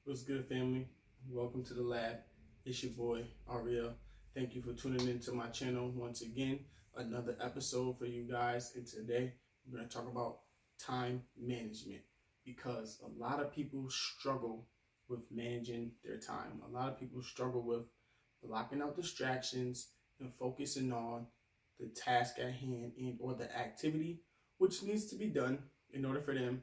What's good, family? Welcome to the lab. It's your boy, Ariel. Thank you for tuning into my channel once again. Another episode for you guys. And today, we're going to talk about time management because a lot of people struggle with managing their time. A lot of people struggle with blocking out distractions and focusing on the task at hand and or the activity which needs to be done in order for them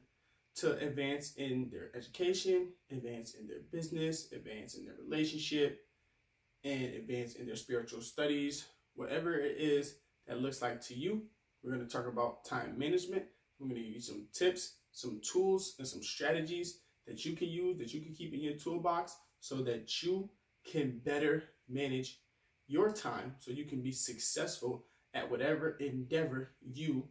to advance in their education, advance in their business, advance in their relationship, and advance in their spiritual studies. Whatever it is that looks like to you, we're going to talk about time management. We're going to give you some tips, some tools, and some strategies that you can use, that you can keep in your toolbox so that you can better manage your time so you can be successful at whatever endeavor you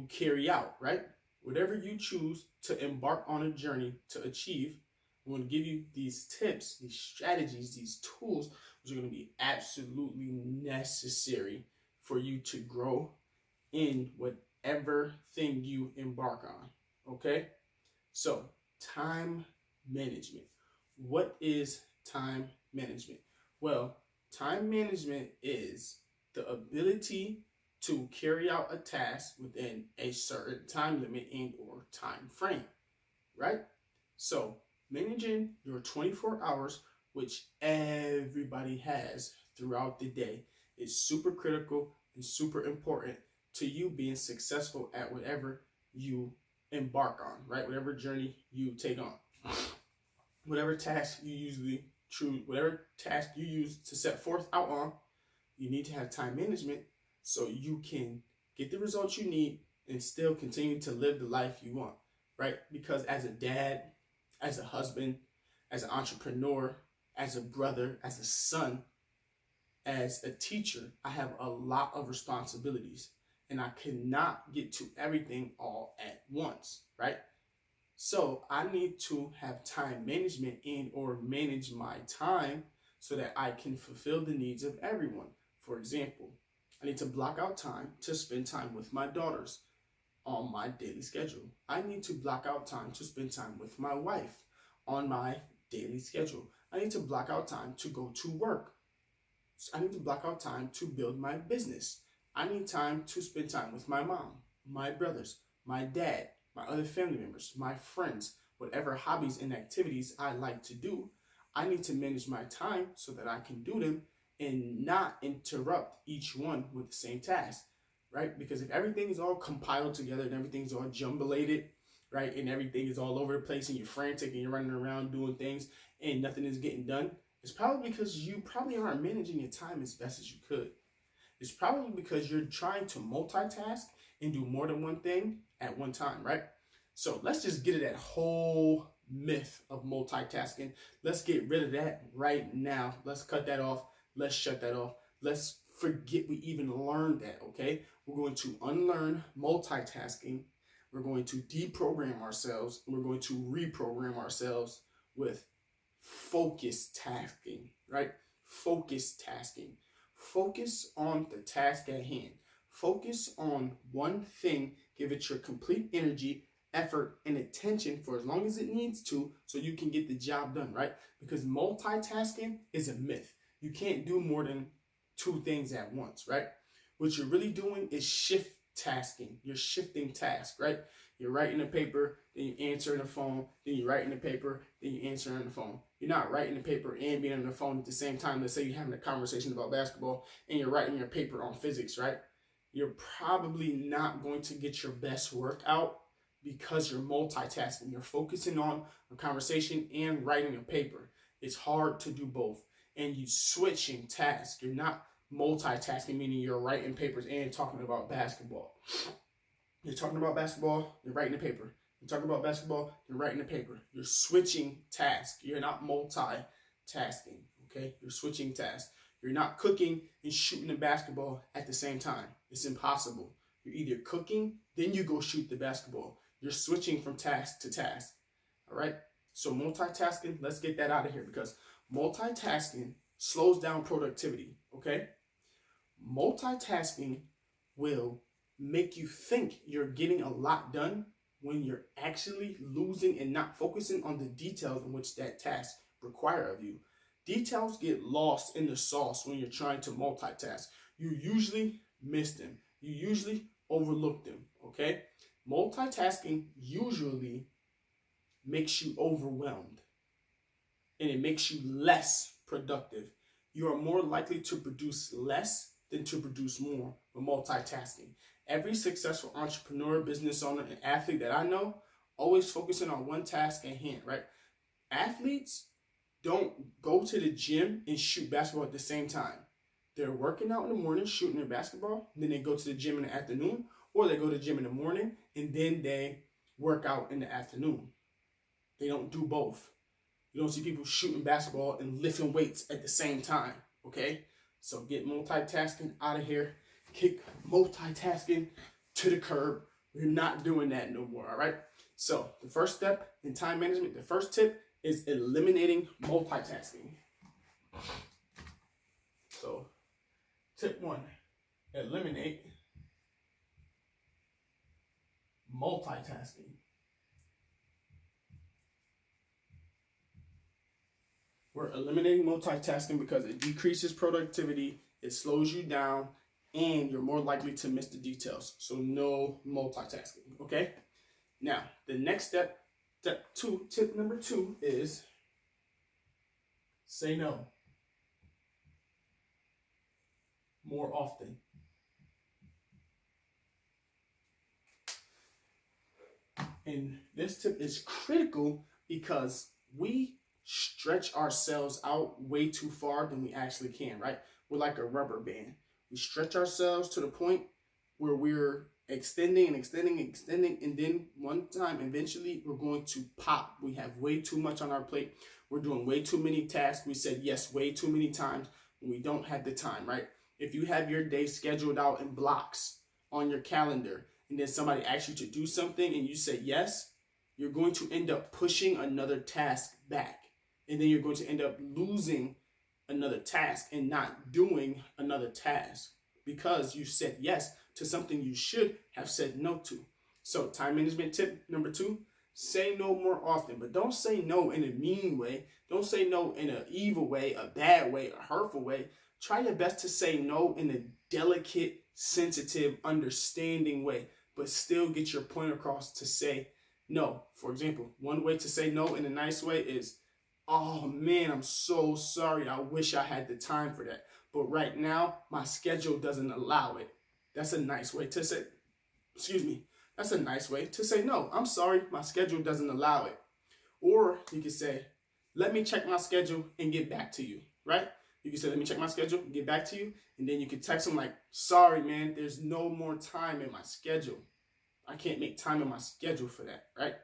carry out, right? Whatever you choose to embark on a journey to achieve, I'm going to give you these tips, these strategies, these tools, which are going to be absolutely necessary for you to grow in whatever thing you embark on. Okay? So, time management. What is time management? Well, time management is the ability to carry out a task within a certain time limit and or time frame, right? So managing your 24 hours, which everybody has throughout the day, is super critical and super important to you being successful at whatever you embark on, right? Whatever journey you take on, whatever task you whatever task you use to set forth out on, you need to have time management so you can get the results you need and still continue to live the life you want, right? Because as a dad, as a husband, as an entrepreneur, as a brother, as a son, as a teacher, I have a lot of responsibilities and I cannot get to everything all at once, right? So I need to have time management and or manage my time so that I can fulfill the needs of everyone. For example, I need to block out time to spend time with my daughters on my daily schedule. I need to block out time to spend time with my wife on my daily schedule. I need to block out time to go to work. I need to block out time to build my business. I need time to spend time with my mom, my brothers, my dad, my other family members, my friends, whatever hobbies and activities I like to do. I need to manage my time so that I can do them and not interrupt each one with the same task, right? Because if everything is all compiled together and everything's all jumblated, right, and everything is all over the place and you're frantic and you're running around doing things and nothing is getting done, it's probably because you probably aren't managing your time as best as you could. It's probably because you're trying to multitask and do more than one thing at one time, right? So let's just get rid of that whole myth of multitasking. Let's get rid of that right now. Let's cut that off. Let's shut that off. Let's forget we even learned that, okay? We're going to unlearn multitasking. We're going to deprogram ourselves. And we're going to reprogram ourselves with focused tasking, right? Focused tasking. Focus on the task at hand. Focus on one thing. Give it your complete energy, effort, and attention for as long as it needs to so you can get the job done, right? Because multitasking is a myth. You can't do more than two things at once, right? What you're really doing is shift tasking. You're shifting tasks, right? You're writing a paper, then you answer on the phone, then you write in the paper, then you answer on the phone. You're not writing the paper and being on the phone at the same time. Let's say you're having a conversation about basketball and you're writing your paper on physics, right? You're probably not going to get your best work out because you're multitasking. You're focusing on a conversation and writing a paper. It's hard to do both. And you switching tasks. You're not multitasking, meaning you're writing papers and talking about basketball. You're talking about basketball, you're writing a paper. You're talking about basketball, you're writing a paper. You're switching tasks. You're not multitasking, okay? You're switching tasks. You're not cooking and shooting the basketball at the same time. It's impossible. You're either cooking, then you go shoot the basketball. You're switching from task to task, all right? So multitasking, let's get that out of here because multitasking slows down productivity, okay? Multitasking will make you think you're getting a lot done, when you're actually losing and not focusing on the details in which that task require of you. Details get lost in the sauce when you're trying to multitask. You usually miss them. You usually overlook them, okay? Multitasking usually makes you overwhelmed and it makes you less productive. You are more likely to produce less than to produce more with multitasking. Every successful entrepreneur, business owner, and athlete that I know always focusing on one task at hand, right? Athletes don't go to the gym and shoot basketball at the same time. They're working out in the morning, shooting their basketball, and then they go to the gym in the afternoon, or they go to the gym in the morning, and then they work out in the afternoon. They don't do both. You don't see people shooting basketball and lifting weights at the same time, okay? So get multitasking out of here. Kick multitasking to the curb. We're not doing that no more, all right? So the first step in time management, the first tip is eliminating multitasking. So tip 1, eliminate multitasking. We're eliminating multitasking because it decreases productivity, it slows you down, and you're more likely to miss the details. So no multitasking, okay? Now, the next step, tip number 2 is say no more often. And this tip is critical because we stretch ourselves out way too far than we actually can, right? We're like a rubber band. We stretch ourselves to the point where we're extending and extending and extending, and then one time eventually we're going to pop. We have way too much on our plate. We're doing way too many tasks. We said yes way too many times when we don't have the time, right? If you have your day scheduled out in blocks on your calendar and then somebody asks you to do something and you say yes, you're going to end up pushing another task back. And then you're going to end up losing another task and not doing another task because you said yes to something you should have said no to. So time management tip number 2, say no more often, but don't say no in a mean way. Don't say no in an evil way, a bad way, a hurtful way. Try your best to say no in a delicate, sensitive, understanding way, but still get your point across to say no. For example, one way to say no in a nice way is, oh man, I'm so sorry. I wish I had the time for that. But right now, my schedule doesn't allow it. That's a nice way to say, that's a nice way to say no. I'm sorry, my schedule doesn't allow it. Or you can say, let me check my schedule and get back to you, right? You can say, let me check my schedule and get back to you. And then you can text them like, sorry, man, there's no more time in my schedule. I can't make time in my schedule for that, right?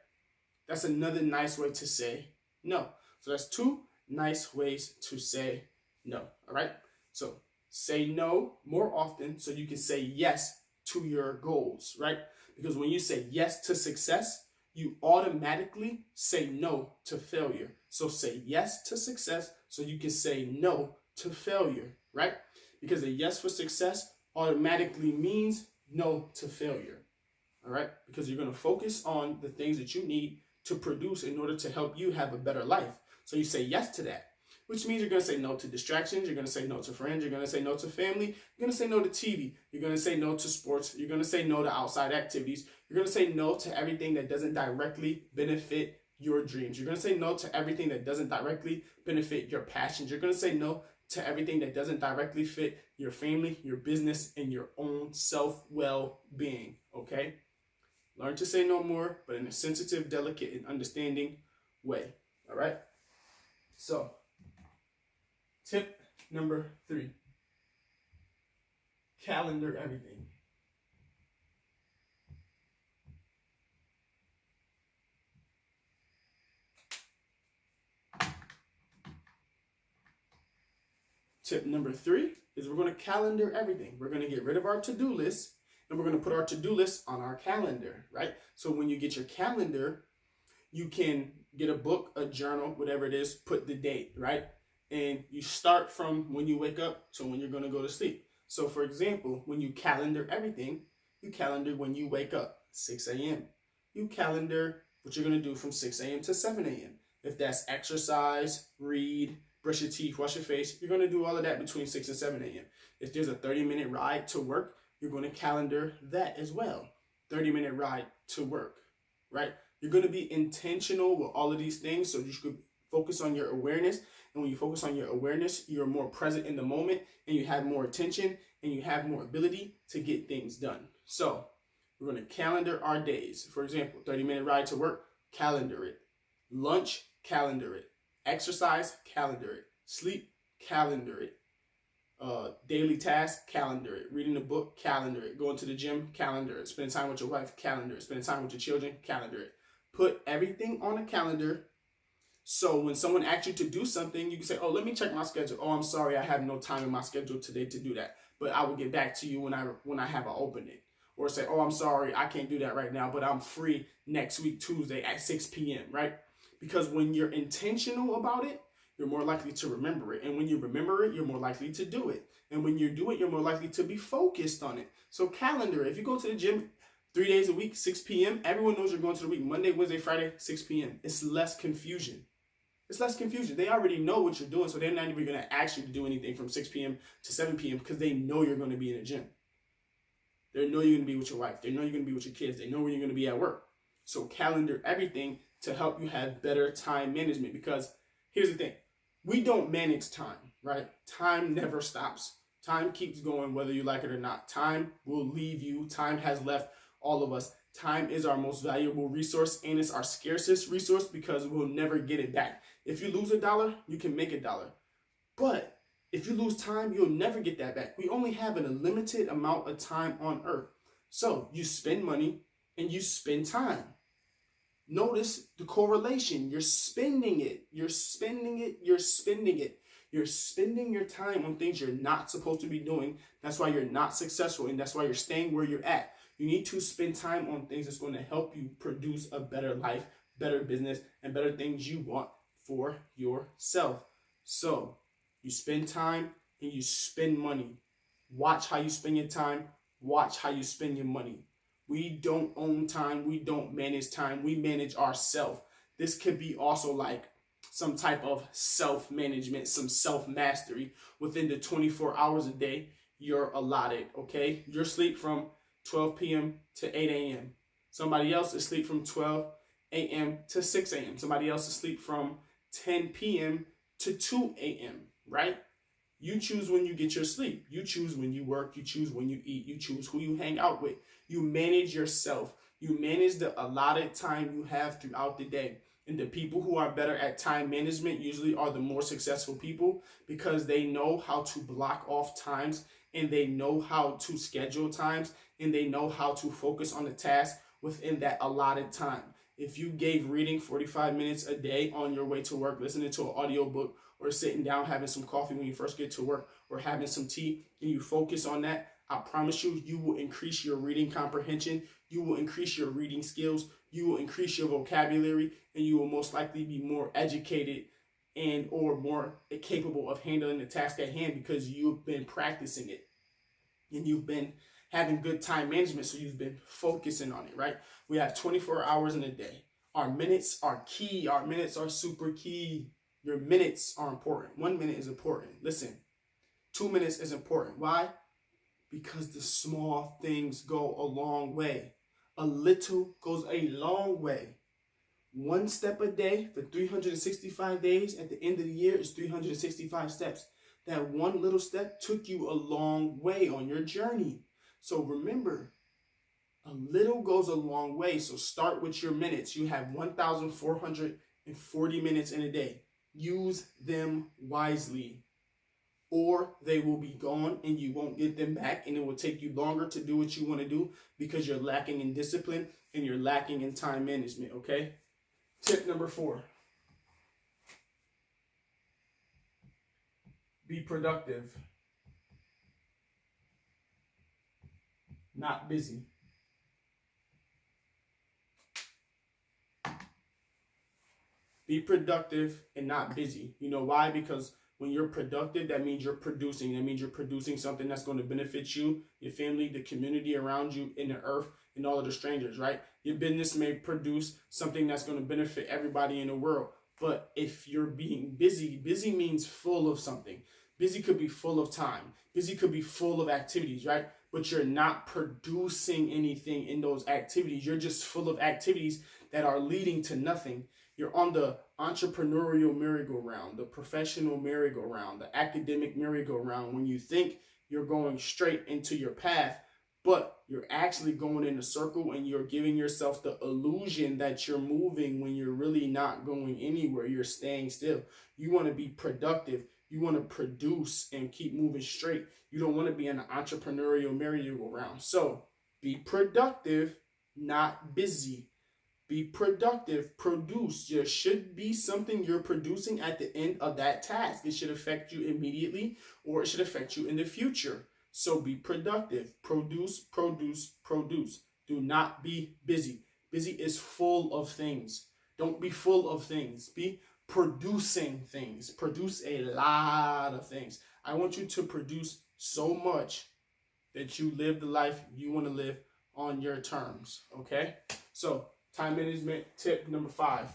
That's another nice way to say no. So that's 2 nice ways to say no, all right? So say no more often so you can say yes to your goals, right? Because when you say yes to success, you automatically say no to failure. So say yes to success so you can say no to failure, right? Because a yes for success automatically means no to failure, all right? Because you're going to focus on the things that you need to produce in order to help you have a better life. So you say yes to that, which means you're going to say no to distractions. You're going to say no to friends. You're going to say no to family. You're going to say no to TV. You're going to say no to sports. You're going to say no to outside activities. You're going to say no to everything that doesn't directly benefit your dreams. You're going to say no to everything that doesn't directly benefit your passions. You're going to say no to everything that doesn't directly fit your family, your business, and your own self-well-being, okay? Learn to say no more, but in a sensitive, delicate, and understanding way, all right? So, tip number 3, calendar everything. Tip number 3 is we're going to calendar everything. We're going to get rid of our to-do list and we're going to put our to-do list on our calendar, right? So when you get your calendar, you can get a book, a journal, whatever it is, put the date, right? And you start from when you wake up to when you're going to go to sleep. So for example, when you calendar everything, you calendar when you wake up, 6 a.m., you calendar what you're going to do from 6 a.m. to 7 a.m. If that's exercise, read, brush your teeth, wash your face, you're going to do all of that between 6 and 7 a.m. If there's a 30-minute ride to work, you're going to calendar that as well. 30-minute ride to work, right? You're going to be intentional with all of these things, so you should focus on your awareness. And when you focus on your awareness, you're more present in the moment, and you have more attention, and you have more ability to get things done. So we're going to calendar our days. For example, 30-minute ride to work, calendar it. Lunch, calendar it. Exercise, calendar it. Sleep, calendar it. Daily task, calendar it. Reading a book, calendar it. Going to the gym, calendar it. Spending time with your wife, calendar it. Spending time with your children, calendar it. Put everything on a calendar, so when someone asks you to do something, you can say, oh, let me check my schedule. Oh, I'm sorry, I have no time in my schedule today to do that, but I will get back to you when I have an opening. Or say, oh, I'm sorry, I can't do that right now, but I'm free next week, Tuesday at 6 p.m., right? Because when you're intentional about it, you're more likely to remember it. And when you remember it, you're more likely to do it. And when you do it, you're more likely to be focused on it. So calendar, if you go to the gym 3 days a week, 6 p.m., everyone knows you're going to the week. Monday, Wednesday, Friday, 6 p.m. It's less confusion. It's less confusion. They already know what you're doing, so they're not even going to ask you to do anything from 6 p.m. to 7 p.m. because they know you're going to be in the gym. They know you're going to be with your wife. They know you're going to be with your kids. They know where you're going to be at work. So calendar everything to help you have better time management, because here's the thing. We don't manage time, right? Time never stops. Time keeps going whether you like it or not. Time will leave you. Time has left all of us. Time is our most valuable resource, and it's our scarcest resource because we'll never get it back. If you lose $1, you can make $1. But if you lose time, you'll never get that back. We only have a limited amount of time on earth. So you spend money and you spend time. Notice the correlation. You're spending it. You're spending it. You're spending it. You're spending your time on things you're not supposed to be doing. That's why you're not successful, and that's why you're staying where you're at. You need to spend time on things that's going to help you produce a better life, better business, and better things you want for yourself. So you spend time and you spend money. Watch how you spend your time. Watch how you spend your money. We don't own time. We don't manage time. We manage ourselves. This could be also like some type of self-management, some self-mastery within the 24 hours a day you're allotted, okay? Your sleep from 12 p.m. to 8 a.m. Somebody else is asleep from 12 a.m. to 6 a.m. Somebody else is asleep from 10 p.m. to 2 a.m., right? You choose when you get your sleep. You choose when you work. You choose when you eat. You choose who you hang out with. You manage yourself. You manage the allotted time you have throughout the day. And the people who are better at time management usually are the more successful people, because they know how to block off times, and they know how to schedule times, and they know how to focus on the task within that allotted time. If you gave reading 45 minutes a day on your way to work, listening to an audiobook, or sitting down having some coffee when you first get to work, or having some tea, and you focus on that, I promise you, you will increase your reading comprehension, you will increase your reading skills, you will increase your vocabulary, and you will most likely be more educated and or more capable of handling the task at hand, because you've been practicing it and you've been having good time management, so you've been focusing on it, right? We have 24 hours in a day. Our minutes are key. Our minutes are super key. Your minutes are important. 1 minute is important. Listen, 2 minutes is important. Why? Because the small things go a long way. A little goes a long way. 1 step a day for 365 days at the end of the year is 365 steps. That one little step took you a long way on your journey. So remember, a little goes a long way. So start with your minutes. You have 1,440 minutes in a day. Use them wisely, or they will be gone and you won't get them back, and it will take you longer to do what you want to do because you're lacking in discipline and you're lacking in time management, okay? Tip number 4. Be productive, not busy. Be productive and not busy. You know why? Because When you're productive, that means you're producing. That means you're producing something that's going to benefit you, your family, the community around you, in the earth, and all of the strangers, right? Your business may produce something that's going to benefit everybody in the world. But if you're being busy, busy means full of something. Busy could be full of time. Busy could be full of activities, right? But you're not producing anything in those activities. You're just full of activities that are leading to nothing. You're on the entrepreneurial merry-go-round, the professional merry-go-round, the academic merry-go-round, when you think you're going straight into your path, but you're actually going in a circle, and you're giving yourself the illusion that you're moving when you're really not going anywhere. You're staying still. You want to be productive. You want to produce and keep moving straight. You don't want to be in an entrepreneurial merry-go-round. So be productive, not busy. Be productive, produce. There should be something you're producing at the end of that task. It should affect you immediately, or it should affect you in the future. So be productive. Produce, produce, produce. Do not be busy. Busy is full of things. Don't be full of things. Be producing things. Produce a lot of things. I want you to produce so much that you live the life you want to live on your terms. Okay? So, time management tip number 5.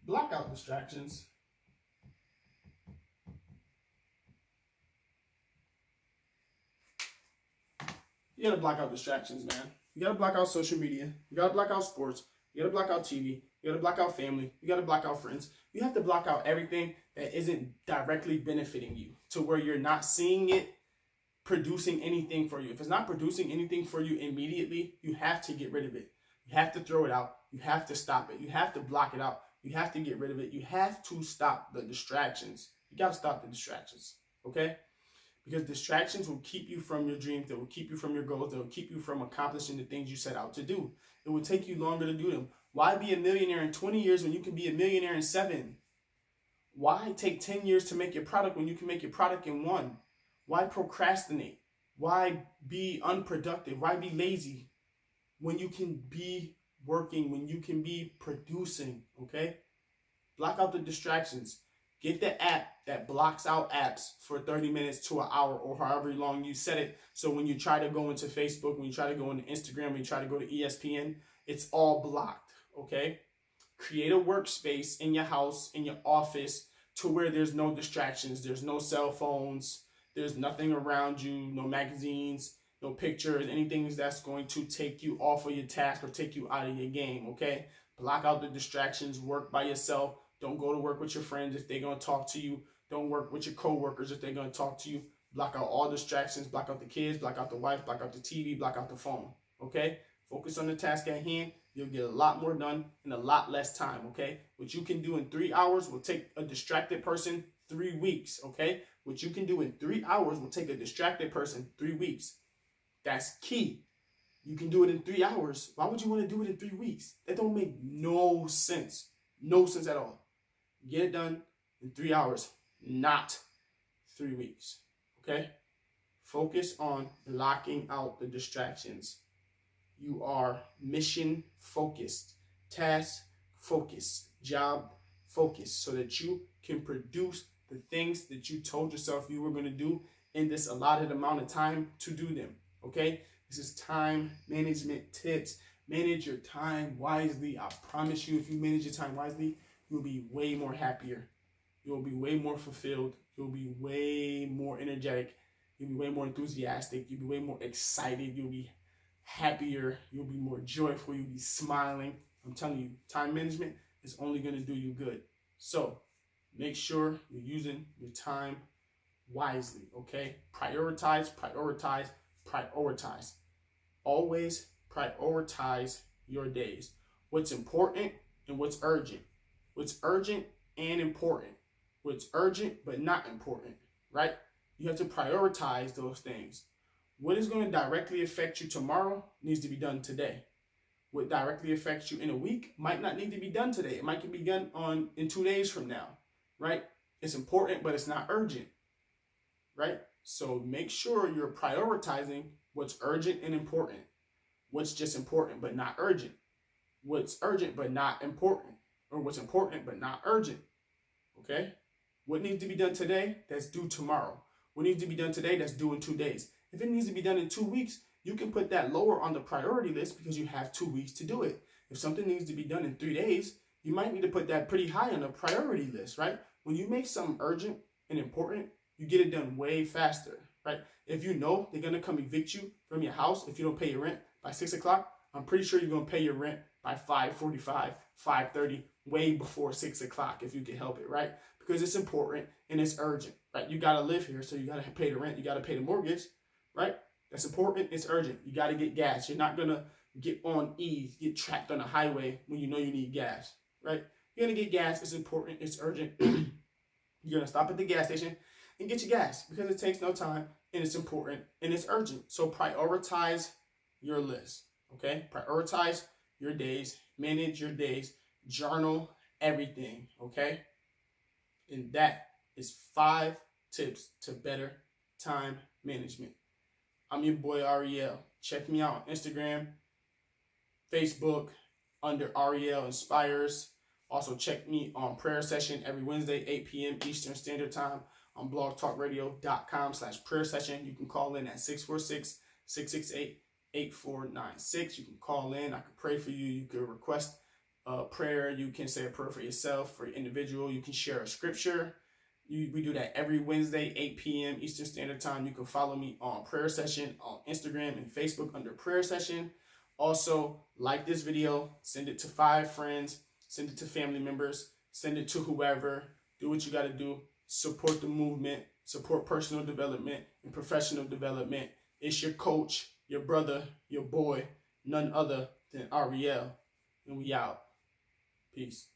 Block out distractions. You gotta block out distractions, man. You gotta block out social media. You gotta block out sports. You gotta block out TV. You gotta block out family. You gotta block out friends. You have to block out everything that isn't directly benefiting you, to where you're not seeing it producing anything for you. If it's not producing anything for you immediately, you have to get rid of it. You have to throw it out. You have to stop it. You have to block it out. You have to get rid of it. You have to stop the distractions. You got to stop the distractions, okay? Because distractions will keep you from your dreams. They will keep you from your goals. They will keep you from accomplishing the things you set out to do. It will take you longer to do them. Why be a millionaire in 20 years when you can be a millionaire in 7? Why take 10 years to make your product when you can make your product in 1? Why procrastinate? Why be unproductive? Why be lazy when you can be working, when you can be producing, okay? Block out the distractions. Get the app that blocks out apps for 30 minutes to an hour, or however long you set it. So when you try to go into Facebook, when you try to go into Instagram, when you try to go to ESPN, it's all blocked, okay? Create a workspace in your house, in your office, to where there's no distractions. There's no cell phones. There's nothing around you, no magazines, no pictures, anything that's going to take you off of your task or take you out of your game, okay? Block out the distractions. Work by yourself. Don't go to work with your friends if they're going to talk to you. Don't work with your coworkers if they're going to talk to you. Block out all distractions. Block out the kids. Block out the wife. Block out the TV. Block out the phone, okay? Focus on the task at hand. You'll get a lot more done in a lot less time, okay? What you can do in 3 hours will take a distracted person 3 weeks, okay? What you can do in 3 hours will take a distracted person 3 weeks. That's key. You can do it in 3 hours. Why would you want to do it in 3 weeks? That don't make no sense. No sense at all. Get it done in 3 hours, not 3 weeks, okay? Focus on blocking out the distractions. You are mission focused, task focused, job focused, so that you can produce the things that you told yourself you were going to do in this allotted amount of time to do them, okay? This is time management tips. Manage your time wisely. I promise you, if you manage your time wisely, you'll be way more happier. You'll be way more fulfilled. You'll be way more energetic. You'll be way more enthusiastic. You'll be way more excited. You'll be happier. You'll be more joyful. You'll be smiling. I'm telling you, time management is only going to do you good. So make sure you're using your time wisely, okay? Prioritize, prioritize, prioritize. Always prioritize your days. What's important and what's urgent. What's urgent and important. What's urgent but not important, right? You have to prioritize those things. What is going to directly affect you tomorrow needs to be done today. What directly affects you in a week might not need to be done today. It might be done in 2 days from now, right? It's important, but it's not urgent, right? So make sure you're prioritizing what's urgent and important. What's just important but not urgent. What's urgent but not important. Or what's important but not urgent. Okay? What needs to be done today, that's due tomorrow. What needs to be done today, that's due in 2 days. If it needs to be done in 2 weeks, you can put that lower on the priority list because you have 2 weeks to do it. If something needs to be done in 3 days, you might need to put that pretty high on the priority list, right? When you make something urgent and important, you get it done way faster, right? If you know they're gonna come evict you from your house if you don't pay your rent by 6 o'clock, I'm pretty sure you're gonna pay your rent by 5:45, 5:30, way before 6 o'clock if you can help it, right? Because it's important and it's urgent, right? You gotta live here, so you gotta pay the rent, you gotta pay the mortgage, right? That's important, it's urgent. You gotta get gas. You're not gonna get on E, get trapped on the highway when you know you need gas, right? You're gonna get gas, it's important, it's urgent. You're gonna stop at the gas station and get your gas because it takes no time and it's important and it's urgent. So prioritize your list, okay? Prioritize your days, manage your days, journal everything, okay? And that is 5 tips to better time management. I'm your boy Ariel. Check me out on Instagram, Facebook under Ariel Inspires. Also check me on prayer session every Wednesday, 8 p.m. Eastern Standard Time on blogtalkradio.com/prayer session. You can call in at 646-668-8496. You can call in. I can pray for you. You can request a prayer. You can say a prayer for yourself, for your individual. You can share a scripture. We do that every Wednesday, 8 p.m. Eastern Standard Time. You can follow me on prayer session on Instagram and Facebook under prayer session. Also, like this video, send it to 5 friends, send it to family members, send it to whoever. Do what you got to do. Support the movement, support personal development and professional development. It's your coach, your brother, your boy, none other than Ariel. And we out. Peace.